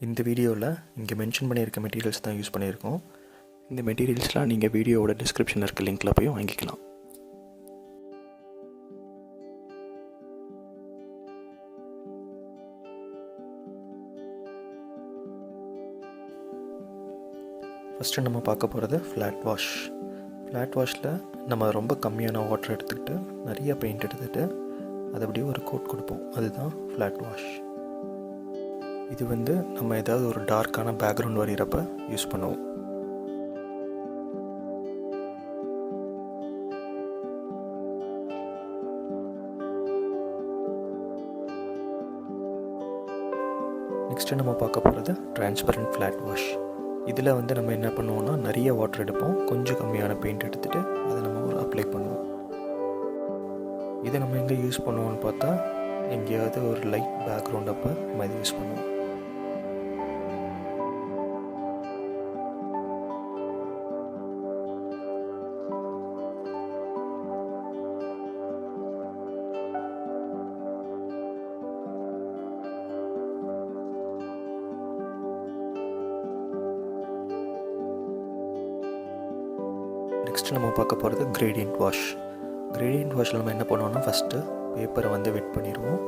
இந்த வீடியோவில் இங்கே மென்ஷன் பண்ணியிருக்க மெட்டீரியல்ஸ் தான் யூஸ் பண்ணியிருக்கோம். இந்த மெட்டீரியல்ஸ்லாம் நீங்கள் வீடியோவோட டிஸ்கிரிப்ஷனில் இருக்க லிங்க்கில் போய் வாங்கிக்கலாம். ஃபஸ்ட்டு நம்ம பார்க்க போகிறது ஃப்ளாட் வாஷ். ஃப்ளாட் வாஷில் நம்ம ரொம்ப கம்மியான வாட்டர் எடுத்துக்கிட்டு நிறைய பெயிண்ட் எடுத்துகிட்டு அதை அப்படியே ஒரு கோட் கொடுப்போம். அதுதான் ஃப்ளாட் வாஷ். இது நம்ம ஏதாவது ஒரு டார்க்கான பேக்ரவுண்ட் வரைகிறப்ப யூஸ் பண்ணுவோம். நெக்ஸ்ட்டு நம்ம பார்க்க போகிறது டிரான்ஸ்பரண்ட் ஃப்ளாட் வாஷ். இதில் நம்ம என்ன பண்ணுவோம்னா நிறைய வாட்டர் எடுப்போம், கொஞ்சம் கம்மியான பெயிண்ட் எடுத்துகிட்டு அதை நம்ம ஒரு அப்ளை பண்ணுவோம். இதை நம்ம எங்கே யூஸ் பண்ணுவோம்னு பார்த்தா எங்கேயாவது ஒரு லைட் பேக்ரவுண்ட் அப்போ நம்ம இதை யூஸ் பண்ணுவோம். நெக்ஸ்ட்டு நம்ம பார்க்க போகிறது கிரேடியன்ட் வாஷ். கிரேடியன்ட் வாஷில் நம்ம என்ன பண்ணுவோம்னா ஃபஸ்ட்டு பேப்பரை வெட் பண்ணிடுவோம்.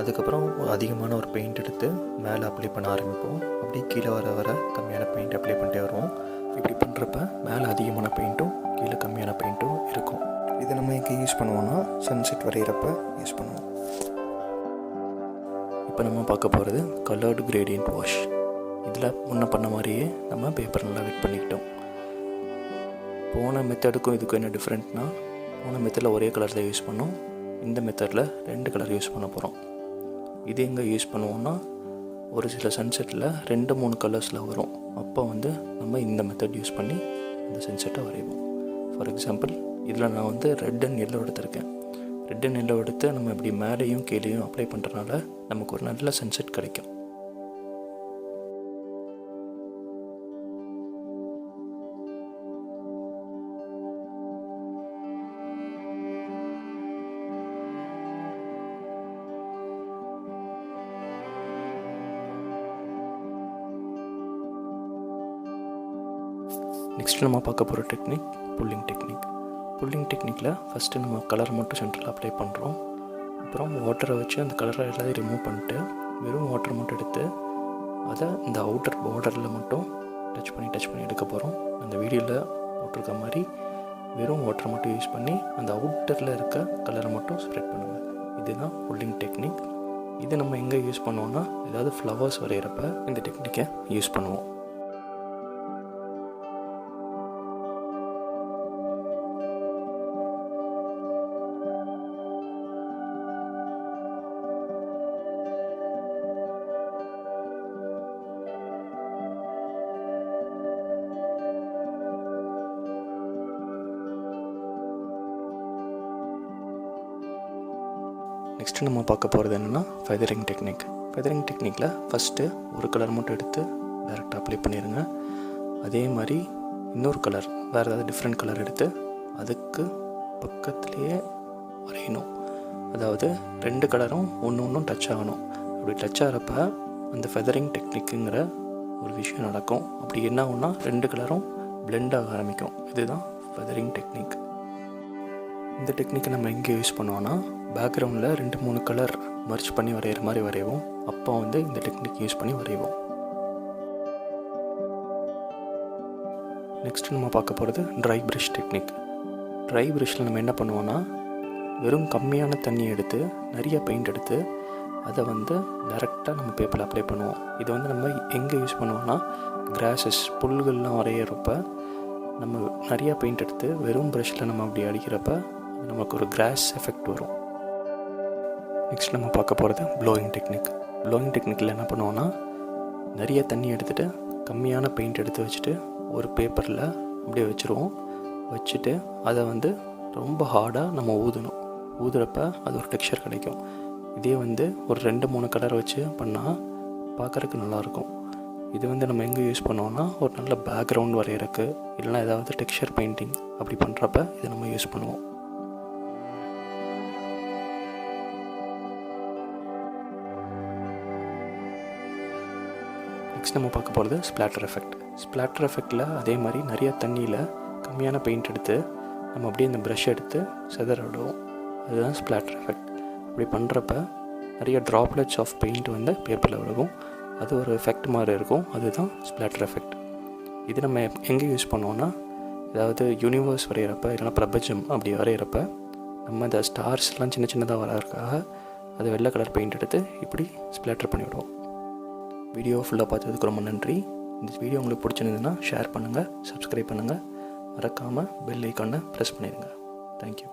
அதுக்கப்புறம் அதிகமான ஒரு பெயிண்ட் எடுத்து மேலே அப்ளை பண்ண ஆரம்பிப்போம். அப்படி கீழே வர கம்மியான பெயிண்ட் அப்ளை பண்ணிட்டே வருவோம். இப்படி பண்ணுறப்ப மேலே அதிகமான பெயிண்ட்டும் கீழே கம்மியான பெயிண்ட்டும் இருக்கும். இதை நம்ம எங்கே யூஸ் பண்ணுவோம்னா சன்செட் வரைகிறப்ப யூஸ் பண்ணுவோம். இப்போ நம்ம பார்க்க போகிறது கலர்டு கிரேடியன்ட் வாஷ். இதில் முன்ன பண்ண மாதிரியே நம்ம பேப்பர் நல்லா வெட் பண்ணிக்கிட்டோம். போன மெத்தடுக்கும் இதுக்கும் என்ன டிஃப்ரெண்ட்னா, போன மெத்தடில் ஒரே கலர் தான் யூஸ் பண்ணோம். இந்த மெத்தடில் 2 கலர் யூஸ் பண்ண போகிறோம். இது எங்கே யூஸ் பண்ணுவோம்னா ஒரு சில சன்செட்டில் 2-3 கலர்ஸில் வரும். அப்போ நம்ம இந்த மெத்தட் யூஸ் பண்ணி இந்த சன்செட்டை வரைவோம். ஃபார் எக்ஸாம்பிள் இதில் நான் ரெட் அண்ட் எல்லோ எடுத்திருக்கேன். ரெட் அண்ட் எல்லோ எடுத்து நம்ம இப்படி மேலேயும் கீழேயும் அப்ளை பண்ணுறதுனால நமக்கு ஒரு நல்ல சன்செட் கிடைக்கும். நெக்ஸ்ட் நம்ம பார்க்க போகிற டெக்னிக் புல்லிங் டெக்னிக். புல்லிங் டெக்னிக்கில் ஃபஸ்ட்டு நம்ம கலர் மட்டும் சென்டரில் அப்ளை பண்ணுறோம். அப்புறம் வாட்டரை வச்சு அந்த கலரை எல்லாத்தையும் ரிமூவ் பண்ணிட்டு வெறும் வாட்டர் மட்டும் எடுத்து அதை இந்த அவுட்டர் பார்டரில் மட்டும் டச் பண்ணி எடுக்க போகிறோம். அந்த வீடியோவில் போட்டிருக்க மாதிரி வெறும் வாட்டர் மட்டும் யூஸ் பண்ணி அந்த அவுட்டரில் இருக்க கலரை மட்டும் ஸ்ப்ரெட் பண்ணுங்கள். இதுதான் புல்லிங் டெக்னிக். இது நம்ம எங்கே யூஸ் பண்ணுவோம்னா ஏதாவது ஃப்ளவர்ஸ் வரைகிறப்ப இந்த டெக்னிக்கை யூஸ் பண்ணுவோம். நெக்ஸ்ட்டு நம்ம பார்க்க போகிறது என்னென்னா ஃபெதரிங் டெக்னிக். ஃபெதரிங் டெக்னிக்கில் ஃபஸ்ட்டு ஒரு கலர் மட்டும் எடுத்து டேரெக்டாக அப்ளை பண்ணிடுங்க. அதே மாதிரி இன்னொரு கலர் வேறு ஏதாவது டிஃப்ரெண்ட் கலர் எடுத்து அதுக்கு பக்கத்துலேயே வரையணும். அதாவது 2 கலரும் ஒன்றும் டச் ஆகணும். அப்படி டச் ஆகிறப்ப அந்த ஃபெதரிங் டெக்னிக்குங்கிற ஒரு விஷயம் நடக்கும். அப்படி என்ன ஆகும்னா 2 கலரும் பிளெண்ட் ஆக ஆரம்பிக்கும். இதுதான் ஃபெதரிங் டெக்னிக். இந்த டெக்னிக்கை நம்ம எங்கே யூஸ் பண்ணுவோன்னா பேக்ரவுண்டில் 2-3 கலர் மர்ச் பண்ணி வரைகிற மாதிரி வரைவோம். அப்போ இந்த டெக்னிக் யூஸ் பண்ணி வரைவோம். நெக்ஸ்ட் நம்ம பார்க்க போகிறது ட்ரை ப்ரஷ் டெக்னிக். ட்ரை ப்ரஷில் நம்ம என்ன பண்ணுவோன்னா வெறும் கம்மியான தண்ணி எடுத்து நிறைய பெயிண்ட் எடுத்து அதை டைரெக்டாக நம்ம பேப்பரில் அப்ளை பண்ணுவோம். இது நம்ம எங்கே யூஸ் பண்ணுவோன்னா கிராஸஸ் புல்கள்லாம் வரைகிறப்ப நம்ம நிறையா பெயிண்ட் எடுத்து வெறும் ப்ரஷில் நம்ம அப்படி அடிக்கிறப்ப நமக்கு ஒரு கிராஸ் எஃபெக்ட் வரும். நெக்ஸ்ட் நம்ம பார்க்க போகிறது ப்ளோயிங் டெக்னிக். ப்ளோயிங் டெக்னிக்கில் என்ன பண்ணுவோன்னா நிறைய தண்ணி எடுத்துகிட்டு கம்மியான பெயிண்ட் எடுத்து வச்சுட்டு ஒரு பேப்பரில் அப்படியே வச்சுருவோம். வச்சுட்டு அதை ரொம்ப ஹார்டாக நம்ம ஊதணும். ஊதுறப்ப அது ஒரு டெக்ஸ்சர் கிடைக்கும். இதே ஒரு 2-3 கலர் வச்சு பண்ணால் பார்க்குறதுக்கு நல்லாயிருக்கும். இது நம்ம எங்கே யூஸ் பண்ணுவோன்னா ஒரு நல்ல பேக்ரவுண்ட் வரைகிறக்கு இல்லைனா ஏதாவது டெக்ஸ்சர் பெயிண்டிங் அப்படி பண்ணுறப்ப இதை நம்ம யூஸ் பண்ணுவோம். நெக்ஸ்ட் நம்ம பார்க்க போகிறது ஸ்ப்ளாட்டர் எஃபெக்ட். ஸ்ப்ளாட்டர் எஃபெக்டில் அதே மாதிரி நிறைய தண்ணியில் கம்மியான பெயிண்ட் எடுத்து நம்ம அப்படியே இந்த ப்ரஷ் எடுத்து செதற விடுவோம். அதுதான் ஸ்ப்ளாட்டர் எஃபெக்ட். அப்படி பண்ணுறப்ப நிறைய ட்ராப்லெட்ஸ் ஆஃப் பெயிண்ட் வந்து பேப்பரில் விழுகும். அது ஒரு எஃபெக்ட் மாதிரி இருக்கும். அதுதான் ஸ்ப்ளாட்டர் எஃபெக்ட். இது நம்ம எங்கே யூஸ் பண்ணுவோன்னா, அதாவது யூனிவர்ஸ் வரைகிறப்ப இல்லைனா பிரபஞ்சம் அப்படி வரைகிறப்ப நம்ம இந்த ஸ்டார்ஸ்லாம் சின்ன சின்னதாக வர்றதுக்காக அது வெள்ளை கலர் பெயிண்ட் எடுத்து இப்படி ஸ்ப்ளாட்டர் பண்ணிவிடுவோம். வீடியோ ஃபுல்லாக பார்த்ததுக்கு ரொம்ப நன்றி. இந்த வீடியோ உங்களுக்கு பிடிச்சிருந்ததுன்னா ஷேர் பண்ணுங்கள், சப்ஸ்கிரைப் பண்ணுங்கள், மறக்காமல் பெல் ஐக்கானை ப்ரெஸ் பண்ணிடுங்க. தேங்க்யூ.